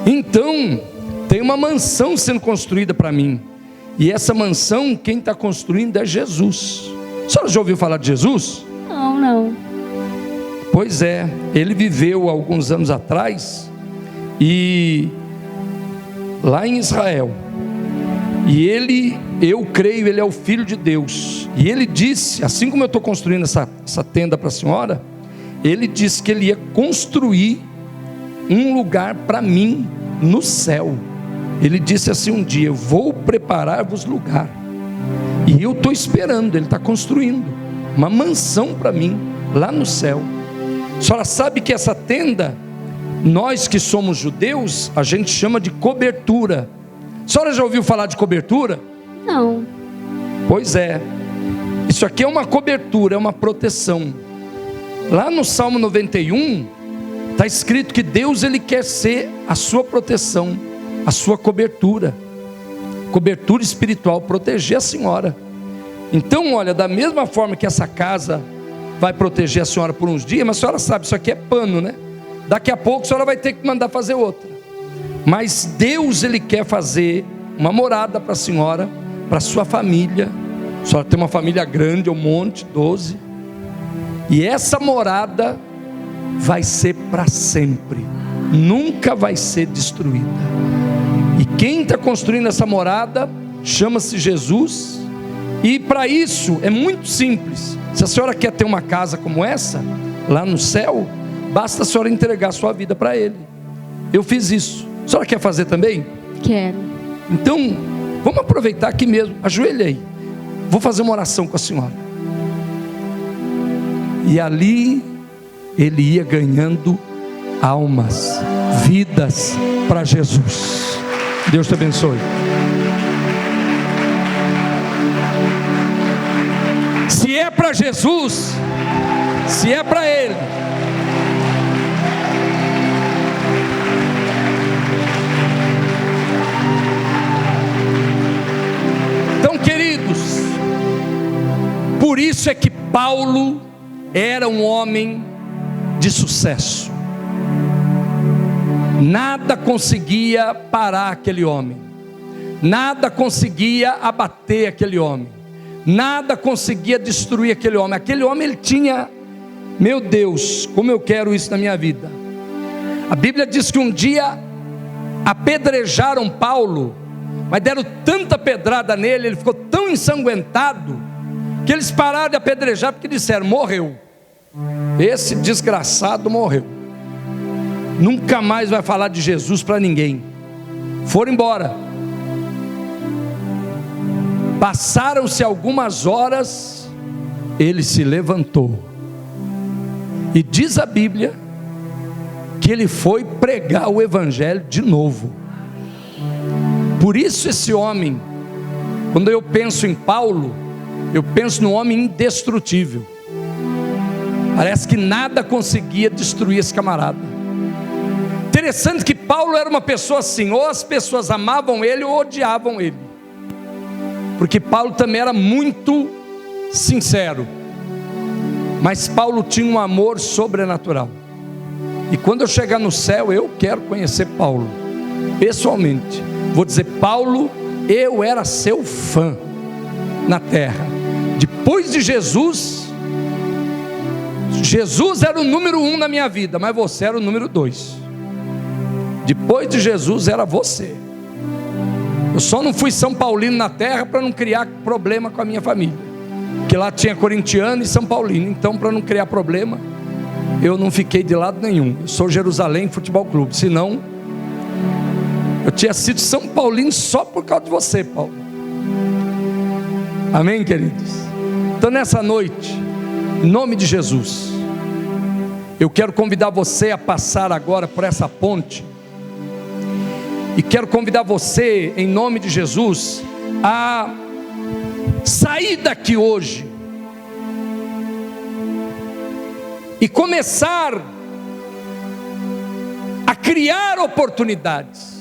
Então, tem uma mansão sendo construída para mim. E essa mansão, quem está construindo é Jesus. A senhora já ouviu falar de Jesus? Não. Pois é, ele viveu alguns anos atrás, e lá em Israel, e eu creio, ele é o Filho de Deus. E ele disse, assim como eu estou construindo essa tenda para a senhora, ele disse que ele ia construir um lugar para mim no céu. Ele disse assim um dia: eu vou preparar-vos lugar. E eu estou esperando, ele está construindo uma mansão para mim lá no céu. A senhora sabe que essa tenda, nós que somos judeus, a gente chama de cobertura. A senhora já ouviu falar de cobertura? Não. Pois é, isso aqui é uma cobertura, é uma proteção. Lá no Salmo 91 está escrito que Deus, ele quer ser a sua proteção, a sua cobertura espiritual, proteger a senhora. Então olha, da mesma forma que essa casa vai proteger a senhora por uns dias, mas a senhora sabe, isso aqui é pano, né? Daqui a pouco a senhora vai ter que mandar fazer outra. Mas Deus, ele quer fazer uma morada para a senhora, para a sua família. A senhora tem uma família grande, um monte, 12. E essa morada vai ser para sempre, nunca vai ser destruída. E quem está construindo essa morada chama-se Jesus. E para isso é muito simples. Se a senhora quer ter uma casa como essa, lá no céu, basta a senhora entregar a sua vida para Ele. Eu fiz isso. A senhora quer fazer também? Quero. Então, vamos aproveitar aqui mesmo. Ajoelha aí. Vou fazer uma oração com a senhora. E ali ele ia ganhando almas, vidas para Jesus. Deus te abençoe. Se é para Jesus, se é para Ele, então, queridos, por isso é que Paulo era um homem de sucesso. Nada conseguia parar aquele homem, nada conseguia abater aquele homem, nada conseguia destruir aquele homem. Aquele homem, ele tinha, meu Deus, como eu quero isso na minha vida. A Bíblia diz que um dia apedrejaram Paulo, mas deram tanta pedrada nele, ele ficou tão ensanguentado, que eles pararam de apedrejar, porque disseram: morreu, esse desgraçado morreu, nunca mais vai falar de Jesus para ninguém. Foram embora. Passaram-se algumas horas, ele se levantou, e diz a Bíblia que ele foi pregar o Evangelho de novo. Por isso esse homem, quando eu penso em Paulo, eu penso num homem indestrutível. Parece que nada conseguia destruir esse camarada. Interessante que Paulo era uma pessoa assim, ou as pessoas amavam ele ou odiavam ele, porque Paulo também era muito sincero, mas Paulo tinha um amor sobrenatural. E quando eu chegar no céu, eu quero conhecer Paulo pessoalmente. Vou dizer: Paulo, eu era seu fã na terra. Depois de Jesus, Jesus era o número 1 na minha vida, mas você era o número 2. Depois de Jesus era você. Eu só não fui São Paulino na terra para não criar problema com a minha família, porque lá tinha corintiano e São Paulino. Então, para não criar problema, eu não fiquei de lado nenhum. Eu sou Jerusalém Futebol Clube, senão eu tinha sido São Paulino só por causa de você, Paulo. Amém, queridos? Então, nessa noite, em nome de Jesus, eu quero convidar você a passar agora por essa ponte, e quero convidar você, em nome de Jesus, a sair daqui hoje e começar a criar oportunidades.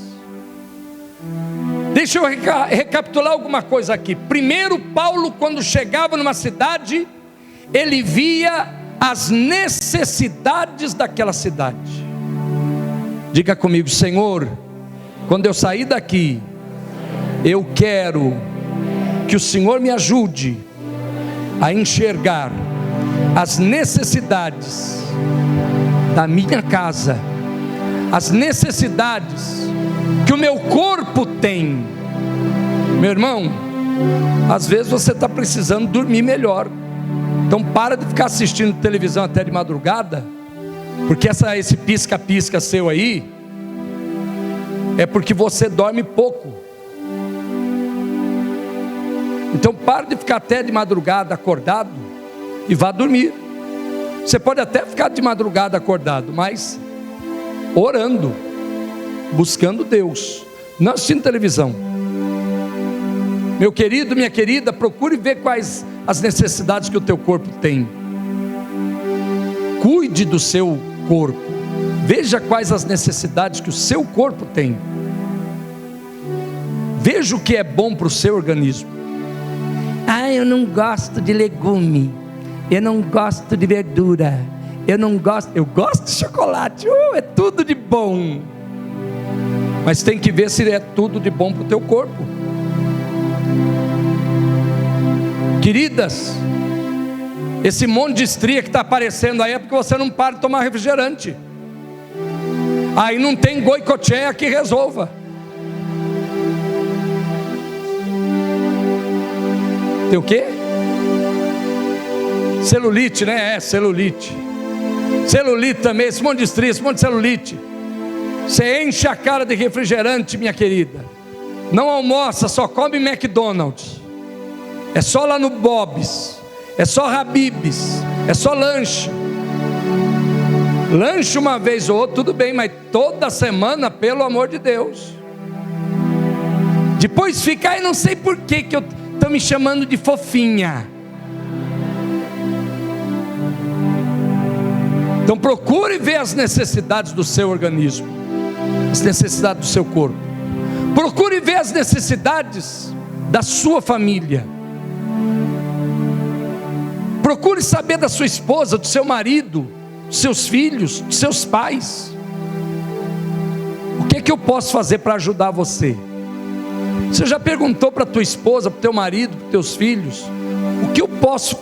Deixa eu recapitular alguma coisa aqui. Primeiro, Paulo, quando chegava numa cidade, ele via as necessidades daquela cidade. Diga comigo: Senhor, quando eu sair daqui, eu quero que o Senhor me ajude a enxergar as necessidades da minha casa, as necessidades que o meu corpo tem. Meu irmão, às vezes você está precisando dormir melhor. Então para de ficar assistindo televisão até de madrugada, porque esse pisca-pisca seu aí é porque você dorme pouco. Então pare de ficar até de madrugada acordado e vá dormir. Você pode até ficar de madrugada acordado, mas orando, buscando Deus, não assistindo televisão. Meu querido, minha querida, procure ver quais as necessidades que o teu corpo tem. Cuide do seu corpo. Veja quais as necessidades que o seu corpo tem. Veja o que é bom para o seu organismo. Eu não gosto de legume, eu não gosto de verdura, eu gosto de chocolate, é tudo de bom. Mas tem que ver se é tudo de bom para o teu corpo. Queridas, esse monte de estria que está aparecendo aí é porque você não para de tomar refrigerante. Aí não tem goicocheia que resolva. Tem o quê? Celulite, né? Celulite. Celulite também, esse monte de estria, esse monte de celulite. Você enche a cara de refrigerante, minha querida. Não almoça, só come McDonald's. É só lá no Bob's, é só Habib's, é só lanche. Lanche uma vez ou outra, tudo bem, mas toda semana, pelo amor de Deus. Depois fica aí, não sei por que eu estou me chamando de fofinha. Então procure ver as necessidades do seu organismo, as necessidades do seu corpo. Procure ver as necessidades da sua família. Procure saber da sua esposa, do seu marido, dos seus filhos, dos seus pais. O que é que eu posso fazer para ajudar você? Você já perguntou para tua esposa, para o teu marido, para os teus filhos: o que eu posso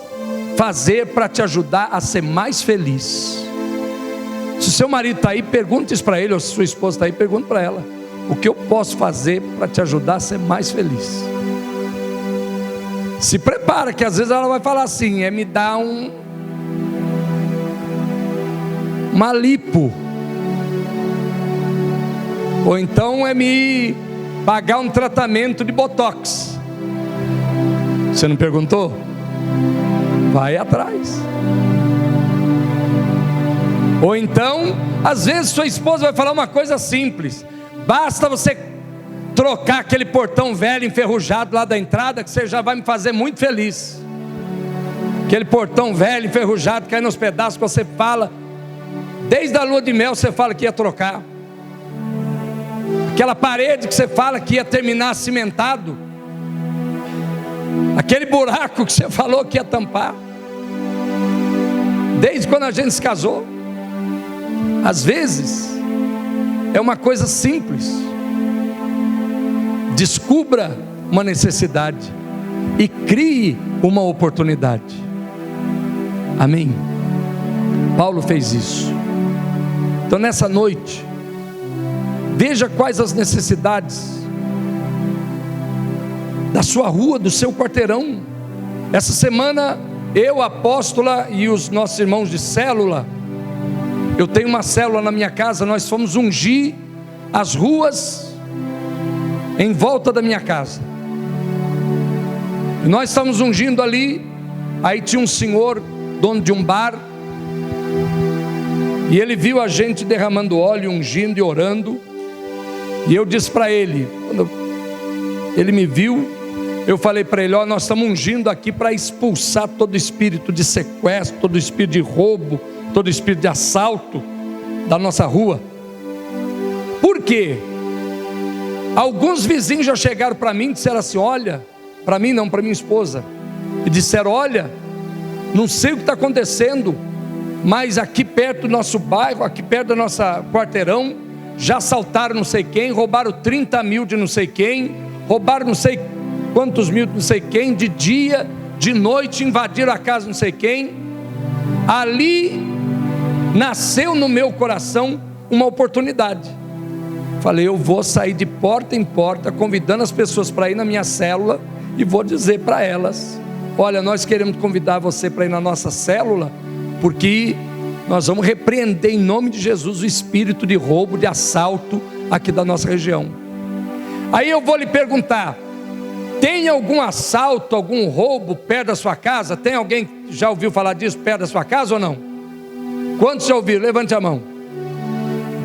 fazer para te ajudar a ser mais feliz? Se o seu marido está aí, pergunte isso para ele, ou se sua esposa está aí, pergunte para ela: o que eu posso fazer para te ajudar a ser mais feliz? Se prepara, que às vezes ela vai falar assim: me dá uma lipo, ou então me pagar um tratamento de botox. Você não perguntou? Vai atrás. Ou então, às vezes sua esposa vai falar uma coisa simples: basta você trocar aquele portão velho enferrujado lá da entrada, que você já vai me fazer muito feliz. Aquele portão velho enferrujado, cai nos pedaços, que você fala, desde a lua de mel você fala que ia trocar. Aquela parede que você fala que ia terminar cimentado. Aquele buraco que você falou que ia tampar. Desde quando a gente se casou. Às vezes é uma coisa simples. Descubra uma necessidade e crie uma oportunidade. Amém? Paulo fez isso. Então nessa noite, veja quais as necessidades da sua rua, do seu quarteirão. Essa semana, eu, a apóstola e os nossos irmãos de célula, eu tenho uma célula na minha casa, nós fomos ungir as ruas em volta da minha casa. E nós estávamos ungindo ali, aí tinha um senhor, dono de um bar, e ele viu a gente derramando óleo, ungindo e orando. E eu disse para ele, quando ele me viu, eu falei para ele: nós estamos ungindo aqui para expulsar todo espírito de sequestro, todo espírito de roubo, todo espírito de assalto da nossa rua. Por quê? Alguns vizinhos já chegaram para mim e disseram assim: olha, para mim não, para minha esposa, e disseram: olha, não sei o que está acontecendo, mas aqui perto do nosso bairro, aqui perto do nosso quarteirão, já assaltaram não sei quem, roubaram 30 mil de não sei quem, roubaram não sei quantos mil de não sei quem, de dia, de noite, invadiram a casa não sei quem. Ali nasceu no meu coração uma oportunidade. Falei: eu vou sair de porta em porta, convidando as pessoas para ir na minha célula, e vou dizer para elas: olha, nós queremos convidar você para ir na nossa célula, porque nós vamos repreender em nome de Jesus o espírito de roubo, de assalto aqui da nossa região. Aí eu vou lhe perguntar: tem algum assalto, algum roubo perto da sua casa? Tem alguém que já ouviu falar disso perto da sua casa ou não? Quantos já ouviram? Levante a mão.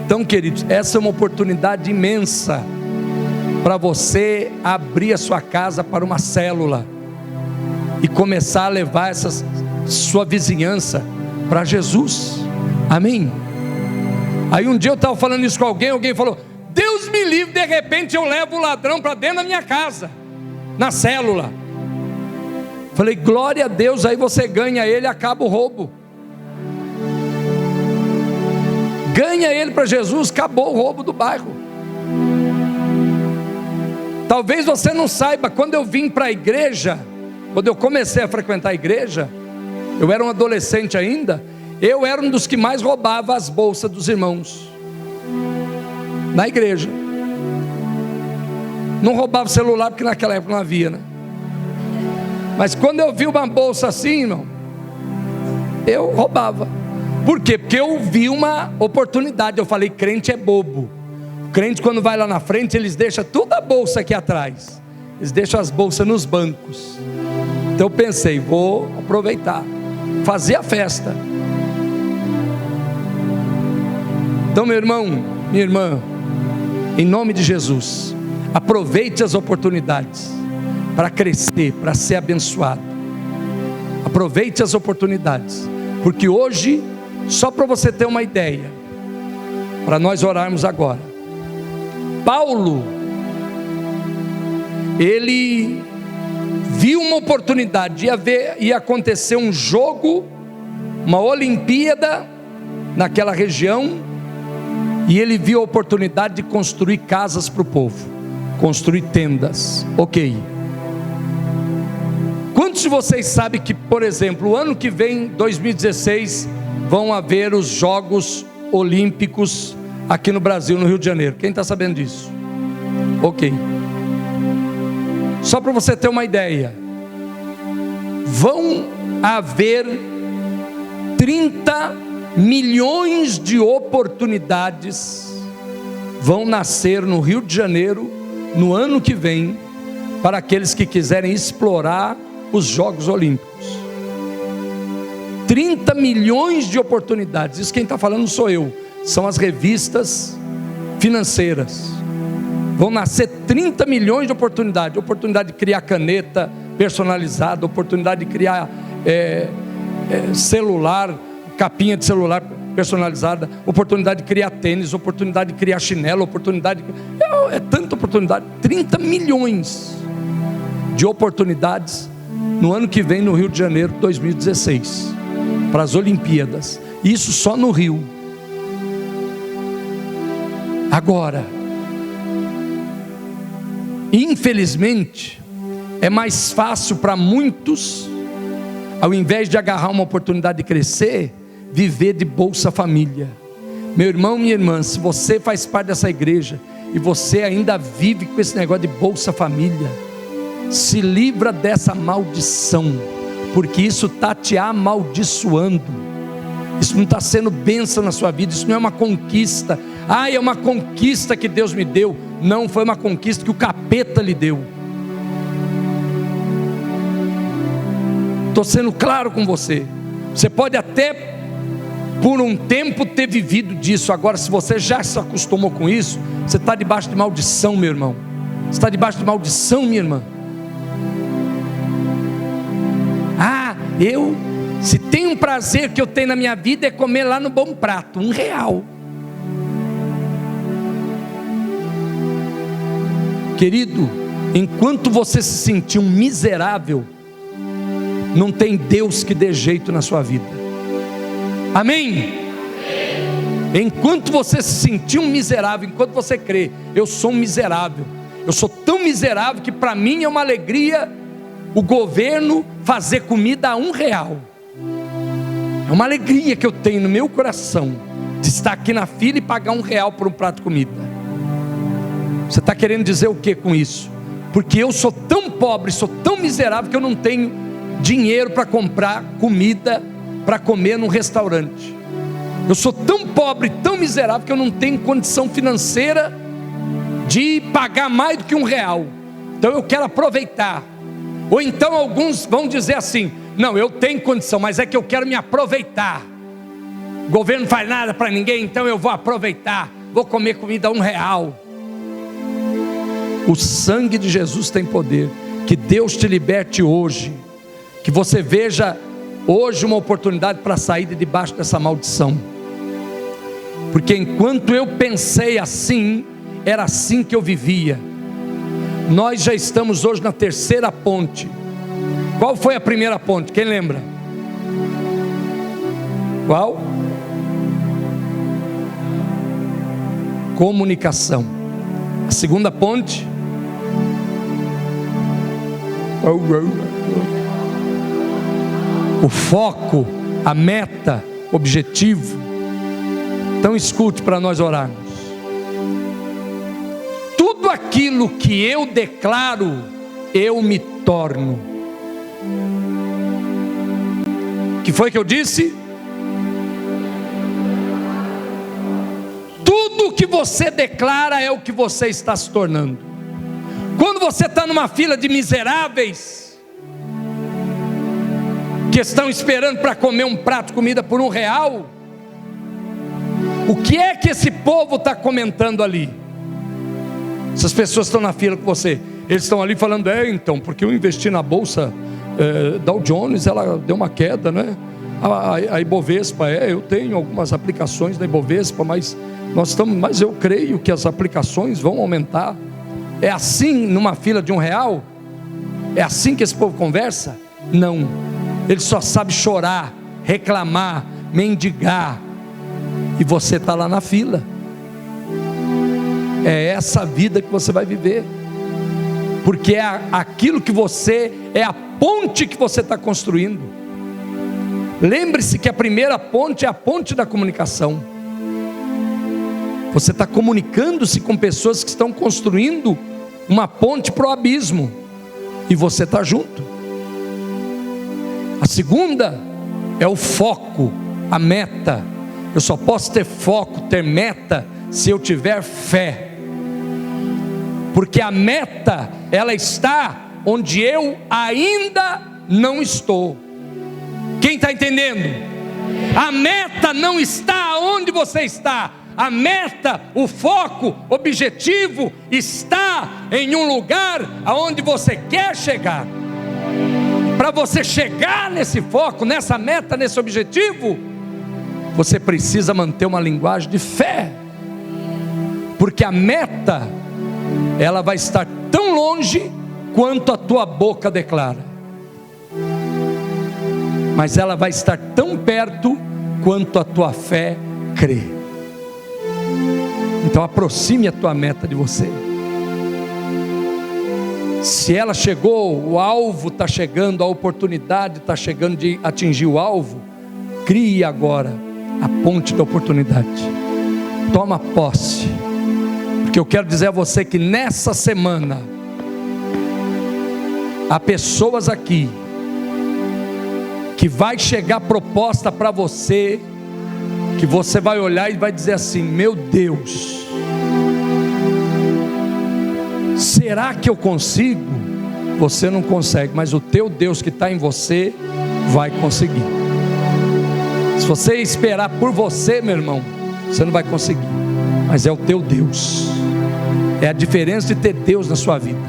Então, queridos, essa é uma oportunidade imensa para você abrir a sua casa para uma célula e começar a levar essa sua vizinhança para Jesus. Amém? Aí um dia eu estava falando isso com alguém falou: Deus me livre, de repente eu levo o ladrão para dentro da minha casa, na célula. Falei: glória a Deus, aí você ganha ele, acaba o roubo. Ganha ele para Jesus, acabou o roubo do bairro. Talvez você não saiba, quando eu vim para a igreja, quando eu comecei a frequentar a igreja, eu era um adolescente ainda, eu era um dos que mais roubava as bolsas dos irmãos na igreja. Não roubava celular, porque naquela época não havia, né? Mas quando eu vi uma bolsa assim, irmão, eu roubava. Por quê? Porque eu vi uma oportunidade. Eu falei: crente é bobo. O crente, quando vai lá na frente, eles deixam toda a bolsa aqui atrás, eles deixam as bolsas nos bancos. Então eu pensei: vou aproveitar, fazer a festa. Então, meu irmão, minha irmã, em nome de Jesus, aproveite as oportunidades para crescer, para ser abençoado. Aproveite as oportunidades, porque hoje, só para você ter uma ideia, para nós orarmos agora, Paulo, ele viu uma oportunidade, ia acontecer um jogo, uma Olimpíada naquela região, e ele viu a oportunidade de construir casas para o povo, construir tendas. Ok. Quantos de vocês sabem que, por exemplo, o ano que vem, 2016, vão haver os Jogos Olímpicos aqui no Brasil, no Rio de Janeiro? Quem está sabendo disso? Ok. Só para você ter uma ideia, vão haver 30 milhões de oportunidades, vão nascer no Rio de Janeiro, no ano que vem, para aqueles que quiserem explorar os Jogos Olímpicos. 30 milhões de oportunidades, isso quem está falando não sou eu, são as revistas financeiras. Vão nascer 30 milhões de oportunidades, oportunidade de criar caneta personalizada, oportunidade de criar celular, capinha de celular personalizada, oportunidade de criar tênis, oportunidade de criar chinelo, oportunidade é tanta oportunidade, 30 milhões de oportunidades no ano que vem no Rio de Janeiro, 2016, para as Olimpíadas, isso só no Rio. Agora, infelizmente, é mais fácil para muitos, ao invés de agarrar uma oportunidade de crescer, viver de Bolsa Família. Meu irmão, minha irmã, se você faz parte dessa igreja e você ainda vive com esse negócio de Bolsa Família, se livra dessa maldição, porque isso está te amaldiçoando. Isso não está sendo bênção na sua vida, isso não é uma conquista. É uma conquista que Deus me deu. Não, foi uma conquista que o capeta lhe deu. Estou sendo claro com você. Você pode até por um tempo ter vivido disso. Agora, se você já se acostumou com isso, você está debaixo de maldição, meu irmão. Você está debaixo de maldição, minha irmã. Se tem um prazer que eu tenho na minha vida, é comer lá no Bom Prato, R$1. Querido, enquanto você se sentir um miserável, não tem Deus que dê jeito na sua vida. Amém? Enquanto você se sentir um miserável, enquanto você crê, eu sou um miserável, eu sou tão miserável que para mim é uma alegria o governo fazer comida a R$1. É uma alegria que eu tenho no meu coração de estar aqui na fila e pagar R$1 por um prato de comida. Você está querendo dizer o que com isso? Porque eu sou tão pobre, sou tão miserável que eu não tenho dinheiro para comprar comida para comer num restaurante. Eu sou tão pobre, tão miserável que eu não tenho condição financeira de pagar mais do que R$1. Então eu quero aproveitar. Ou então alguns vão dizer assim: não, eu tenho condição, mas é que eu quero me aproveitar. O governo não faz nada para ninguém, então eu vou aproveitar, vou comer comida a R$1. O sangue de Jesus tem poder. Que Deus te liberte hoje, que você veja hoje uma oportunidade para sair de debaixo dessa maldição. Porque enquanto eu pensei assim, era assim que eu vivia. Nós já estamos hoje na terceira ponte. Qual foi a primeira ponte? Quem lembra? Qual? Comunicação. A segunda ponte? O foco, a meta, o objetivo. Então escute para nós orarmos. Tudo aquilo que eu declaro, eu me torno. Que foi que eu disse? Tudo que você declara é o que você está se tornando. Quando você está numa fila de miseráveis que estão esperando para comer um prato de comida por R$1, O que é que esse povo está comentando ali? Essas pessoas estão na fila com você, eles estão ali falando: então, porque eu investi na bolsa Dow Jones, ela deu uma queda, né? A Ibovespa, eu tenho algumas aplicações da Ibovespa, mas eu creio que as aplicações vão aumentar. É assim numa fila de R$1? É assim que esse povo conversa? Não, ele só sabe chorar, reclamar, mendigar, e você está lá na fila. É essa vida que você vai viver, porque é aquilo que você, é a ponte que você está construindo. Lembre-se que a primeira ponte é a ponte da comunicação. Você está comunicando-se com pessoas que estão construindo uma ponte para o abismo, e você está junto. A segunda é o foco, a meta. Eu só posso ter foco, ter meta, se eu tiver fé, porque a meta, ela está onde eu ainda não estou. Quem está entendendo? A meta não está onde você está. A meta, o foco, o objetivo está em um lugar aonde você quer chegar. Para você chegar nesse foco, nessa meta, nesse objetivo, você precisa manter uma linguagem de fé, porque a meta, ela vai estar tão longe quanto a tua boca declara, mas ela vai estar tão perto quanto a tua fé crê. Então aproxime a tua meta de você. Se ela chegou, o alvo está chegando, a oportunidade está chegando de atingir o alvo, crie agora a ponte da oportunidade. Toma posse, porque eu quero dizer a você que nessa semana há pessoas aqui que vai chegar proposta para você, que você vai olhar e vai dizer assim: meu Deus, será que eu consigo? Você não consegue, mas o teu Deus que está em você vai conseguir. Se você esperar por você, meu irmão, você não vai conseguir, mas é o teu Deus. É a diferença de ter Deus na sua vida.